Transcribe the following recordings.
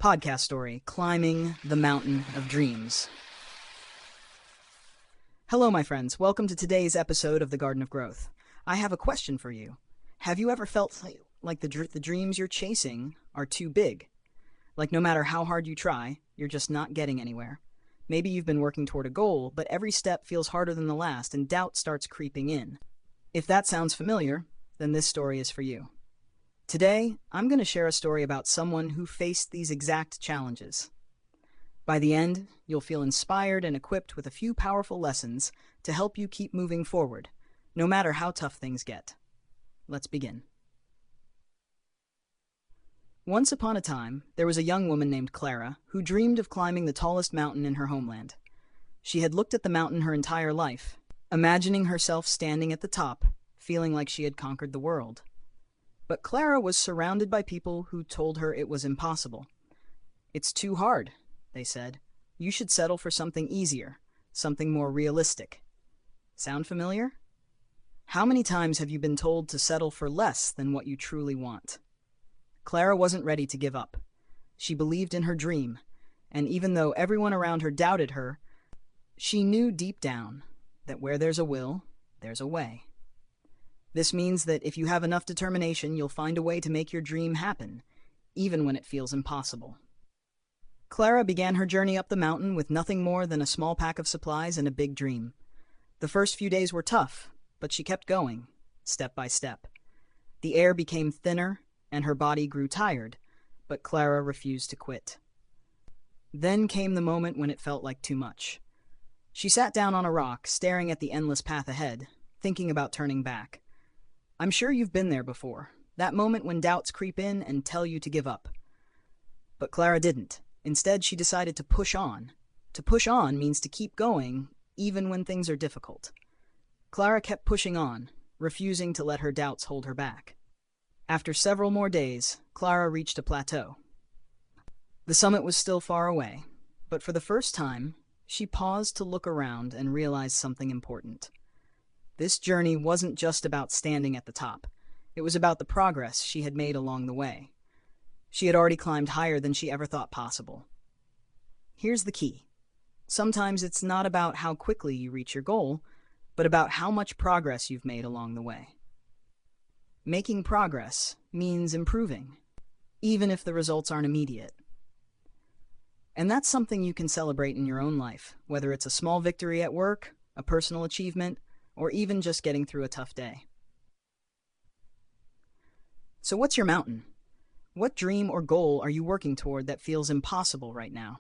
podcast story, Climbing the Mountain of Dreams. Hello, my friends. Welcome to today's episode of the Garden of Growth. I have a question for you. Have you ever felt like the dreams you're chasing are too big? Like no matter how hard you try, you're just not getting anywhere. Maybe you've been working toward a goal, but every step feels harder than the last and doubt starts creeping in. If that sounds familiar, then this story is for you. Today, I'm going to share a story about someone who faced these exact challenges. By the end, you'll feel inspired and equipped with a few powerful lessons to help you keep moving forward, no matter how tough things get. Let's begin. Once upon a time, there was a young woman named Clara who dreamed of climbing the tallest mountain in her homeland. She had looked at the mountain her entire life, imagining herself standing at the top, feeling like she had conquered the world. But Clara was surrounded by people who told her it was impossible. "It's too hard," they said. "You should settle for something easier, something more realistic." Sound familiar? How many times have you been told to settle for less than what you truly want? Clara wasn't ready to give up. She believed in her dream, and even though everyone around her doubted her, she knew deep down that where there's a will, there's a way. This means that if you have enough determination, you'll find a way to make your dream happen, even when it feels impossible. Clara began her journey up the mountain with nothing more than a small pack of supplies and a big dream. The first few days were tough, but she kept going, step by step. The air became thinner, and her body grew tired, but Clara refused to quit. Then came the moment when it felt like too much. She sat down on a rock, staring at the endless path ahead, thinking about turning back. I'm sure you've been there before, that moment when doubts creep in and tell you to give up. But Clara didn't. Instead, she decided to push on. To push on means to keep going, even when things are difficult. Clara kept pushing on, refusing to let her doubts hold her back. After several more days, Clara reached a plateau. The summit was still far away, but for the first time, she paused to look around and realize something important. This journey wasn't just about standing at the top. It was about the progress she had made along the way. She had already climbed higher than she ever thought possible. Here's the key. Sometimes it's not about how quickly you reach your goal, but about how much progress you've made along the way. Making progress means improving, even if the results aren't immediate. And that's something you can celebrate in your own life, whether it's a small victory at work, a personal achievement, or even just getting through a tough day. So what's your mountain? What dream or goal are you working toward that feels impossible right now?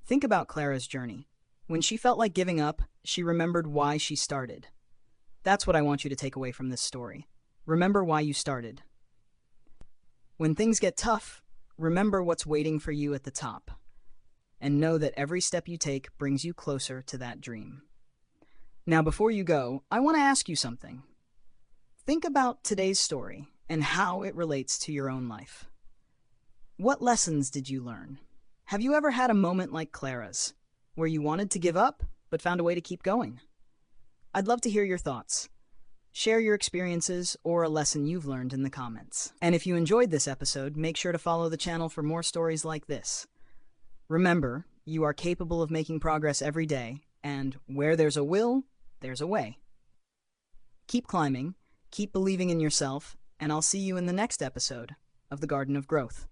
Think about Clara's journey. When she felt like giving up, she remembered why she started. That's what I want you to take away from this story. Remember why you started. When things get tough, remember what's waiting for you at the top. And know that every step you take brings you closer to that dream. Now, before you go, I want to ask you something. Think about today's story and how it relates to your own life. What lessons did you learn? Have you ever had a moment like Clara's, where you wanted to give up, but found a way to keep going? I'd love to hear your thoughts. Share your experiences or a lesson you've learned in the comments. And if you enjoyed this episode, make sure to follow the channel for more stories like this. Remember, you are capable of making progress every day, and where there's a will, there's a way. Keep climbing, keep believing in yourself, and I'll see you in the next episode of the Garden of Growth.